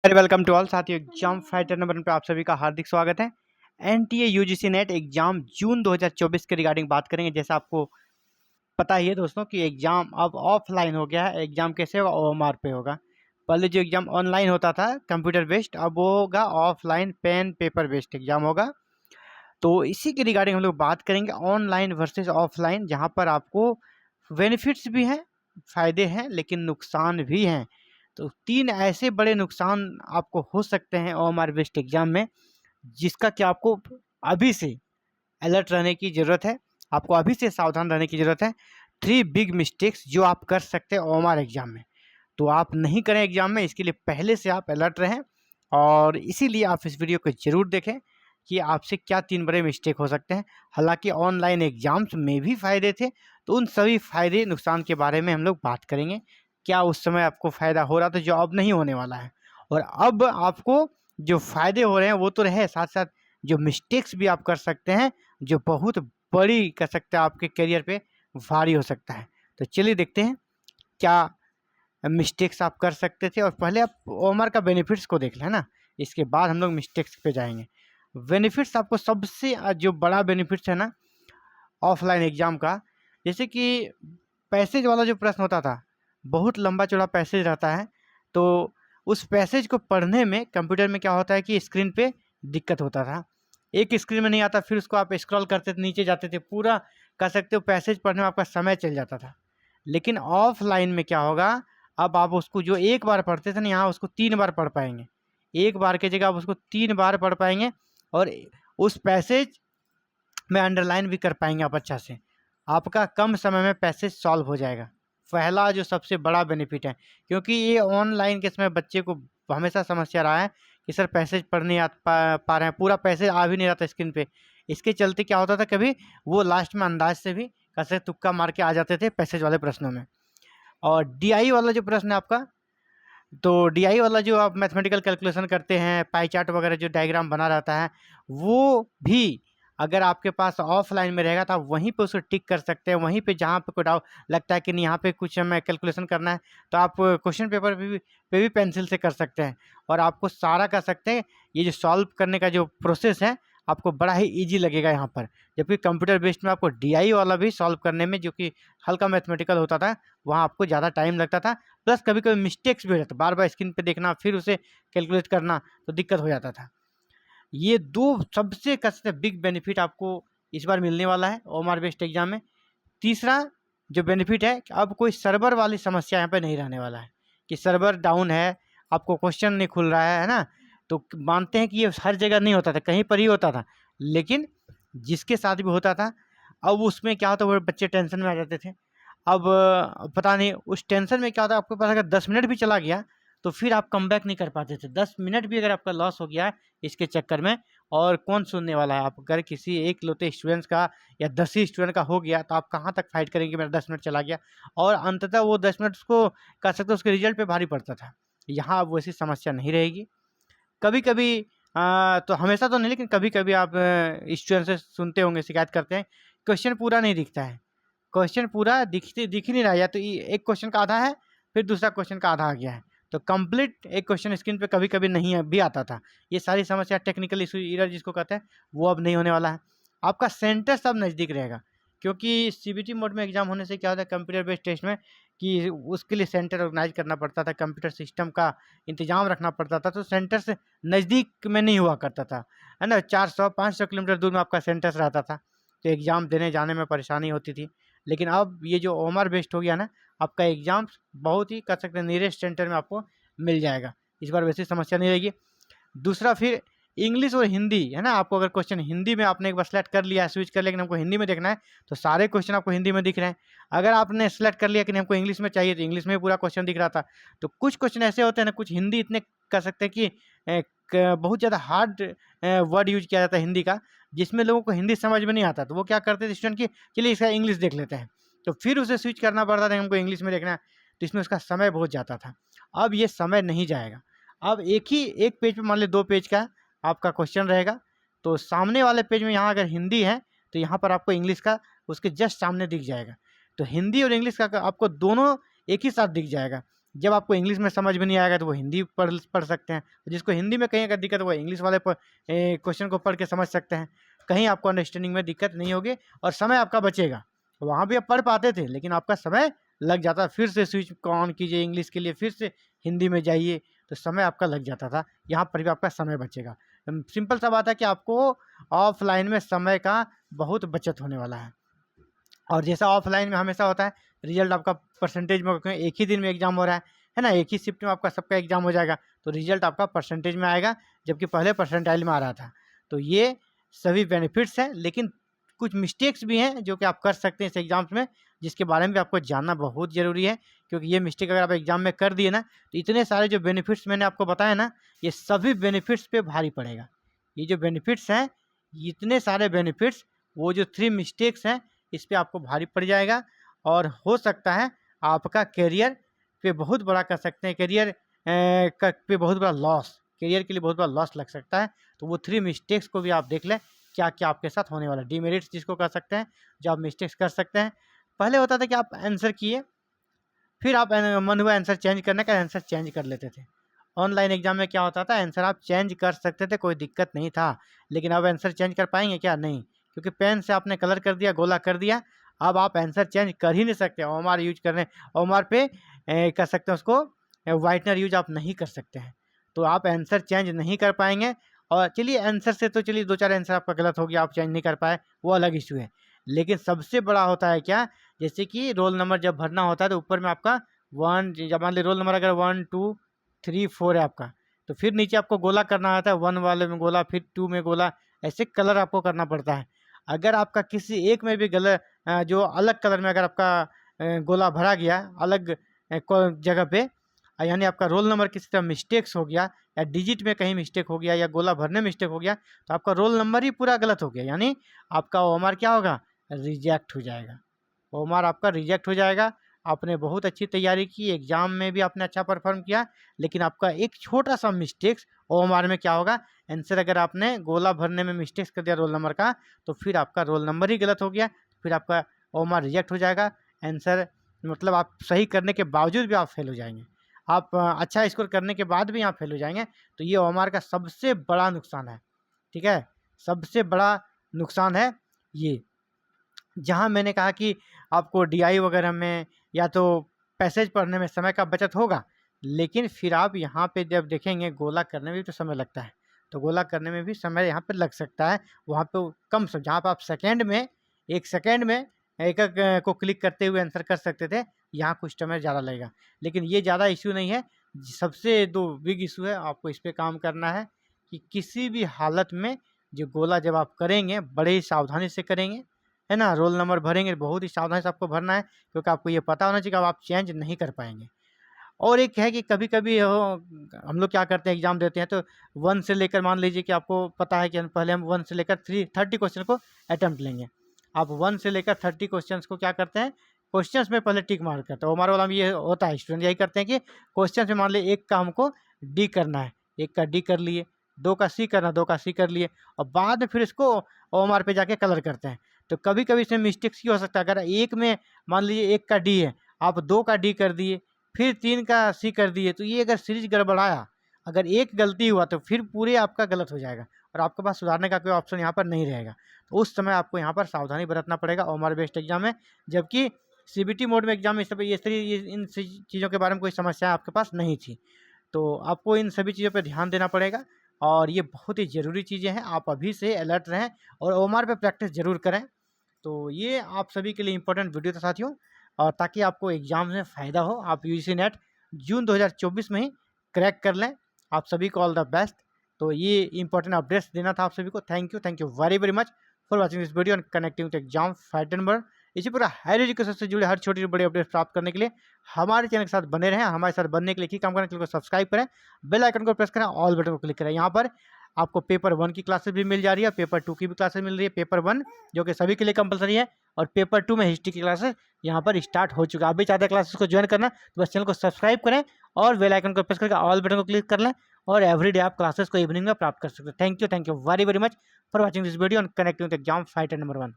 Welcome to all साथियों। Exam fighter number पे आप सभी का हार्दिक स्वागत है। एनटीए यूजीसी नेट एग्जाम जून 2024 के रिगार्डिंग बात करेंगे। जैसा आपको पता ही है दोस्तों कि एग्जाम अब ऑफलाइन हो गया है। एग्जाम कैसे होगा? ओएमआर पे होगा। पहले जो एग्जाम ऑनलाइन होता था कंप्यूटर बेस्ड, अब वो होगा offline pen paper based exam होगा। तो इसी के रिगार्डिंग हम लोग बात करेंगे ऑनलाइन वर्सेस ऑफलाइन, जहाँ पर आपको बेनिफिट्स भी हैं, फायदे हैं, लेकिन नुकसान भी हैं। तो 3 ऐसे बड़े नुकसान आपको हो सकते हैं ओएमआर बेस्ड एग्जाम में, जिसका कि आपको अभी से अलर्ट रहने की ज़रूरत है। आपको अभी से सावधान रहने की ज़रूरत है। 3 बिग मिस्टेक्स जो आप कर सकते हैं ओएमआर एग्जाम में, तो आप नहीं करें एग्जाम में, इसके लिए पहले से आप अलर्ट रहें। और इसीलिए आप इस वीडियो को ज़रूर देखें कि आपसे क्या 3 बड़े मिस्टेक हो सकते हैं। हालांकि ऑनलाइन एग्जाम्स में भी फ़ायदे थे, तो उन सभी फ़ायदे नुकसान के बारे में हम लोग बात करेंगे। क्या उस समय आपको फ़ायदा हो रहा था जो अब नहीं होने वाला है, और अब आपको जो फ़ायदे हो रहे हैं वो तो रहे, साथ साथ जो मिस्टेक्स भी आप कर सकते हैं जो बहुत बड़ी कर सकते हैं, आपके करियर पे भारी हो सकता है। तो चलिए देखते हैं क्या मिस्टेक्स आप कर सकते थे। और पहले आप ओमर का बेनिफिट्स को देख लें ना, इसके बाद हम लोग मिस्टेक्स पे जाएंगे। बेनिफिट्स आपको सबसे जो बड़ा बेनिफिट्स है ना ऑफलाइन एग्ज़ाम का, जैसे कि पैसेज वाला जो प्रश्न होता था, बहुत लंबा चौड़ा पैसेज रहता है। तो उस पैसेज को पढ़ने में कंप्यूटर में क्या होता है कि स्क्रीन पे दिक्कत होता था, एक स्क्रीन में नहीं आता, फिर उसको आप स्क्रॉल करते थे, नीचे जाते थे, पूरा कह सकते हो पैसेज पढ़ने में आपका समय चल जाता था। लेकिन ऑफलाइन में क्या होगा, अब आप उसको जो एक बार पढ़ते थे ना, यहाँ उसको 3 बार पढ़ पाएंगे। एक बार की जगह आप उसको 3 बार पढ़ पाएंगे, और उस पैसेज में अंडरलाइन भी कर पाएंगे आप अच्छा से। आपका कम समय में पैसेज सॉल्व हो जाएगा। पहला जो सबसे बड़ा बेनिफिट है, क्योंकि ये ऑनलाइन के समय बच्चे को हमेशा समस्या रहा है कि सर पैसेज पढ़ नहीं पा रहे हैं, पूरा पैसेज आ भी नहीं रहा था स्क्रीन पे। इसके चलते क्या होता था, कभी वो लास्ट में अंदाज से भी कैसे तुक्का मार के आ जाते थे पैसेज वाले प्रश्नों में। और डीआई वाला जो प्रश्न है आपका, तो डीआई वाला जो आप मैथमेटिकल कैलकुलेशन करते हैं, पाई चार्ट वगैरह जो डायग्राम बना रहता है, वो भी अगर आपके पास ऑफलाइन में रहेगा तो आप वहीं पे उसको टिक कर सकते हैं। वहीं पे जहाँ पे कोई डाउट लगता है कि नहीं यहाँ पे कुछ हमें कैलकुलेशन करना है, तो आप क्वेश्चन पेपर पे भी पेंसिल से कर सकते हैं, और आपको सारा कर सकते हैं। ये जो सॉल्व करने का जो प्रोसेस है आपको बड़ा ही ईजी लगेगा यहाँ पर। जबकि कंप्यूटर बेस्ड में आपको डीआई वाला भी सॉल्व करने में, जो कि हल्का मैथमेटिकल होता था, वहाँ आपको ज़्यादा टाइम लगता था। प्लस कभी कभी मिस्टेक्स भी हो जाता, बार बार स्क्रीन पे देखना फिर उसे कैलकुलेट करना, तो दिक्कत हो जाता था। ये 2 सबसे कसते बिग बेनिफिट आपको इस बार मिलने वाला है ओमआर बेस्ड एग्जाम में। तीसरा जो बेनिफिट है कि अब कोई सर्वर वाली समस्या यहाँ पे नहीं रहने वाला है कि सर्वर डाउन है, आपको क्वेश्चन नहीं खुल रहा है ना। तो मानते हैं कि ये हर जगह नहीं होता था, कहीं पर ही होता था, लेकिन जिसके साथ भी होता था, अब उसमें क्या होता, वो बच्चे टेंशन में आ जाते थे। अब पता नहीं उस टेंशन में क्या होता है, आपके पास अगर 10 मिनट भी चला गया तो फिर आप कमबैक नहीं कर पाते थे। 10 मिनट भी अगर आपका लॉस हो गया है इसके चक्कर में, और कौन सुनने वाला है? आप अगर किसी एक लौते स्टूडेंट्स का या 10 ही स्टूडेंट का हो गया, तो आप कहाँ तक फाइट करेंगे, मेरा 10 मिनट चला गया। और अंततः वो 10 मिनट उसको कह सकते हो उसके रिजल्ट पे भारी पड़ता था। यहाँ अब वैसी समस्या नहीं रहेगी। कभी कभी तो हमेशा तो नहीं, लेकिन कभी कभी आप स्टूडेंट से सुनते होंगे, शिकायत करते हैं, क्वेश्चन पूरा नहीं दिखता है। क्वेश्चन पूरा दिख ही नहीं रहा है, या तो एक क्वेश्चन का आधा है, फिर दूसरा क्वेश्चन का आधा आ गया है, तो कंप्लीट एक क्वेश्चन स्क्रीन पे कभी कभी नहीं भी आता था। ये सारी समस्या टेक्निकल इशू एरर जिसको कहते हैं, वो अब नहीं होने वाला है। आपका सेंटर सब नज़दीक रहेगा, क्योंकि सीबीटी मोड में एग्जाम होने से क्या होता है कंप्यूटर बेस्ड टेस्ट में, कि उसके लिए सेंटर ऑर्गेनाइज करना पड़ता था, कंप्यूटर सिस्टम का इंतजाम रखना पड़ता था, तो सेंटर से नज़दीक में नहीं हुआ करता था, है ना। 400-500 किलोमीटर दूर में आपका सेंटर रहता था, तो एग्ज़ाम देने जाने में परेशानी होती थी। लेकिन अब ये जो ओमआर बेस्ड हो गया ना, आपका एग्ज़ाम बहुत ही कर सकते हैं नियरेस्ट सेंटर में आपको मिल जाएगा। इस बार वैसी समस्या नहीं रहेगी। दूसरा फिर इंग्लिश और हिंदी, है ना, आपको अगर क्वेश्चन हिंदी में आपने एक बार सेलेक्ट कर लिया है, स्विच कर लिया, लेकिन हमको हिंदी में देखना है, तो सारे क्वेश्चन आपको हिंदी में दिख रहे हैं। अगर आपने सेलेक्ट कर लिया कि नहीं हमको इंग्लिश में चाहिए, तो इंग्लिश में पूरा क्वेश्चन दिख रहा था। तो कुछ क्वेश्चन ऐसे होते हैं ना, कुछ हिंदी इतने कर सकते हैं कि बहुत ज़्यादा हार्ड वर्ड यूज किया जाता है हिंदी का, जिसमें लोगों को हिंदी समझ में नहीं आता, तो वो क्या करते थे स्टूडेंट की, चलिए इसका इंग्लिश देख लेते हैं, तो फिर उसे स्विच करना पड़ता था, हमको इंग्लिश में देखना है, तो इसमें उसका समय बहुत जाता था। अब ये समय नहीं जाएगा। अब एक पेज पे मान लीजिए 2 पेज का आपका क्वेश्चन रहेगा, तो सामने वाले पेज में यहाँ अगर हिंदी है, तो यहाँ पर आपको इंग्लिश का उसके जस्ट सामने दिख जाएगा। तो हिंदी और इंग्लिश का आपको दोनों एक ही साथ दिख जाएगा, जब आपको इंग्लिश में समझ में नहीं आएगा तो वो हिंदी पढ़ सकते हैं। जिसको हिंदी में कहीं अगर दिक्कत वो इंग्लिश वाले क्वेश्चन को पढ़ के समझ सकते हैं। कहीं आपको अंडरस्टैंडिंग में दिक्कत नहीं होगी और समय आपका बचेगा। वहाँ भी आप पढ़ पाते थे लेकिन आपका समय लग जाता, फिर से स्विच को ऑन कीजिए इंग्लिश के लिए, फिर से हिंदी में जाइए, तो समय आपका लग जाता था। यहाँ पर भी आपका समय बचेगा। सिंपल सा बात है कि आपको ऑफलाइन में समय का बहुत बचत होने वाला है। और जैसा ऑफलाइन में हमेशा होता है रिजल्ट आपका परसेंटेज में, एक ही दिन में एग्जाम हो रहा है ना, एक ही शिफ्ट में आपका सबका एग्जाम हो जाएगा, तो रिजल्ट आपका परसेंटेज में आएगा, जबकि पहले परसेंटाइल में आ रहा था। तो ये सभी बेनिफिट्स हैं, लेकिन कुछ मिस्टेक्स भी हैं जो कि आप कर सकते हैं इस एग्जाम्स में, जिसके बारे में भी आपको जानना बहुत ज़रूरी है। क्योंकि ये मिस्टेक अगर आप एग्जाम में कर दिए ना, तो इतने सारे जो बेनिफिट्स मैंने आपको बताया ना, ये सभी बेनिफिट्स पे भारी पड़ेगा। ये जो बेनिफिट्स हैं, इतने सारे बेनिफिट्स, वो जो 3 मिस्टेक्स हैं, इस पे आपको भारी पड़ जाएगा और हो सकता है आपका करियर पे बहुत बड़ा, कर सकते हैं करियर पे बहुत बड़ा लॉस, करियर के लिए बहुत बड़ा लॉस लग सकता है। तो वो 3 मिस्टेक्स को भी आप देख लें, क्या क्या आपके साथ होने वाला है। डीमेरिट्स जिसको कर सकते हैं, जो आप मिस्टेक्स कर सकते हैं। पहले होता था कि आप आंसर किए, फिर आप मन हुआ आंसर चेंज करने का, आंसर चेंज कर लेते थे। ऑनलाइन एग्जाम में क्या होता था, आंसर आप चेंज कर सकते थे, कोई दिक्कत नहीं था। लेकिन अब आंसर चेंज कर पाएंगे क्या? नहीं, क्योंकि पेन से आपने कलर कर दिया, गोला कर दिया, अब आप आंसर चेंज कर ही नहीं सकते। ओमार यूज करने, ओमार पे कर सकते हैं उसको, वाइटनर यूज आप नहीं कर सकते हैं, तो आप आंसर चेंज नहीं कर पाएंगे। और चलिए आंसर से तो चलिए 2-4 आंसर आपका गलत हो गया, आप चेंज नहीं कर पाए, वो अलग इशू है। लेकिन सबसे बड़ा होता है क्या, जैसे कि रोल नंबर जब भरना होता है तो ऊपर में आपका 1, जब मान ली रोल नंबर अगर 1 2 3 4 है आपका, तो फिर नीचे आपको गोला करना आता है, 1 वाले में गोला, फिर 2 में गोला, ऐसे कलर आपको करना पड़ता है। अगर आपका किसी एक में भी गलत, जो अलग कलर में अगर आपका गोला भरा गया अलग जगह पे, यानी आपका रोल नंबर किसी तरह मिस्टेक्स हो गया, या डिजिट में कहीं मिस्टेक हो गया, या गोला भरने में मिस्टेक हो गया, तो आपका रोल नंबर ही पूरा गलत हो गया, यानी आपका ओमार क्या होगा, रिजेक्ट हो जाएगा। ओमार आपका रिजेक्ट हो जाएगा। आपने बहुत अच्छी तैयारी की, एग्जाम में भी आपने अच्छा परफॉर्म किया, लेकिन आपका एक छोटा सा मिस्टेक्स ओमार में क्या होगा, आंसर अगर आपने गोला भरने में मिस्टेक्स कर दिया रोल नंबर का, तो फिर आपका रोल नंबर ही गलत हो गया, फिर आपका ओमार रिजेक्ट हो जाएगा। आंसर मतलब आप सही करने के बावजूद भी आप फेल हो जाएंगे, आप अच्छा स्कोर करने के बाद भी आप फेल हो जाएंगे। तो ये ओमार का सबसे बड़ा नुकसान है, ठीक है, सबसे बड़ा नुकसान है ये। जहाँ मैंने कहा कि आपको डीआई वगैरह में या तो पैसेज पढ़ने में समय का बचत होगा, लेकिन फिर आप यहाँ पे जब देखेंगे गोला करने में भी तो समय लगता है, तो गोला करने में भी समय यहाँ पे लग सकता है। वहाँ पे कम से जहाँ पर आप सेकेंड में, 1 सेकेंड में एक एक को क्लिक करते हुए आंसर कर सकते थे, यहाँ कुछ समय ज़्यादा लगेगा। लेकिन ये ज़्यादा इशू नहीं है। सबसे 2 बिग इशू है, आपको इस पर काम करना है कि किसी भी हालत में जो गोला जब आप करेंगे बड़े ही सावधानी से करेंगे, है ना। रोल नंबर भरेंगे बहुत ही सावधानी से आपको भरना है, क्योंकि आपको ये पता होना चाहिए कि अब आप चेंज नहीं कर पाएंगे। और एक है कि कभी-कभी हम लोग क्या करते हैं, एग्ज़ाम देते हैं तो 1 से लेकर, मान लीजिए कि आपको पता है कि पहले हम 1 से लेकर 30 क्वेश्चन को अटेम्प्ट लेंगे। आप 1 से लेकर 30 क्वेश्चंस को क्या करते हैं, क्वेश्चंस में पहले टिक मार्क करते हैं। हमारे वाला में ये होता है, स्टूडेंट यही करते हैं कि क्वेश्चन में मान लीजिए 1 का हमको डी करना है, 1 का डी कर लिए, 2 का सी करना, 2 का सी कर लिए, और बाद में फिर इसको ओएमआर पे जाके कलर करते हैं। तो कभी-कभी इसमें मिस्टेक्स ही हो सकता है। अगर एक में मान लीजिए 1 का डी है, आप 2 का डी कर दिए, फिर 3 का सी कर दिए, तो ये अगर सीरीज गड़बड़ाया, अगर एक गलती हुआ तो फिर पूरे आपका गलत हो जाएगा और आपके पास सुधारने का कोई ऑप्शन यहाँ पर नहीं रहेगा। तो उस समय आपको यहाँ पर सावधानी बरतना पड़ेगा ओएमआर बेस्ड एग्जाम में। जबकि सीबीटी मोड में एग्जाम में इन चीज़ों के बारे में कोई समस्या आपके पास नहीं थी। तो आपको इन सभी चीज़ों पर ध्यान देना पड़ेगा और ये बहुत ही ज़रूरी चीज़ें हैं। आप अभी से अलर्ट रहें और ओएमआर पे प्रैक्टिस ज़रूर करें। तो ये आप सभी के लिए इंपॉर्टेंट वीडियो था साथियों, और ताकि आपको एग्जाम में फ़ायदा हो, आप यूजीसी नेट जून 2024 में ही क्रैक कर लें। आप सभी को ऑल द बेस्ट। तो ये इंपॉर्टेंट अपडेट्स देना था आप सभी को। Thank you very very much for watching this video and connecting with exam fighter number. इसी पूरा हायर एजुकेशन से जुड़े हर छोटी बड़ी अपडेट प्राप्त करने के लिए हमारे चैनल के साथ बने रहें। हमारे साथ बनने के लिए की काम करने के लिए सब्सक्राइब करें, बेल आइकन को प्रेस करें, ऑल बटन को क्लिक करें। यहाँ पर आपको पेपर 1 की क्लासेस भी मिल जा रही है, पेपर 2 की भी क्लासेस मिल रही है। पेपर 1 जो कि सभी के लिए कंपलसरी है, और पेपर 2 में हिस्ट्री की क्लासेस यहाँ पर स्टार्ट हो चुका है। आप भी चाहते हैं क्लासेस को ज्वाइन करना, तो बस चैनल को सब्सक्राइब करें और बेल आइकन को प्रेस करके ऑल बटन को क्लिक कर लें, और एवरीडे आप क्लासेस को इवनिंग में प्राप्त कर सकते हैं। Thank you very very much for watching this video and connecting with exam fighter number 1।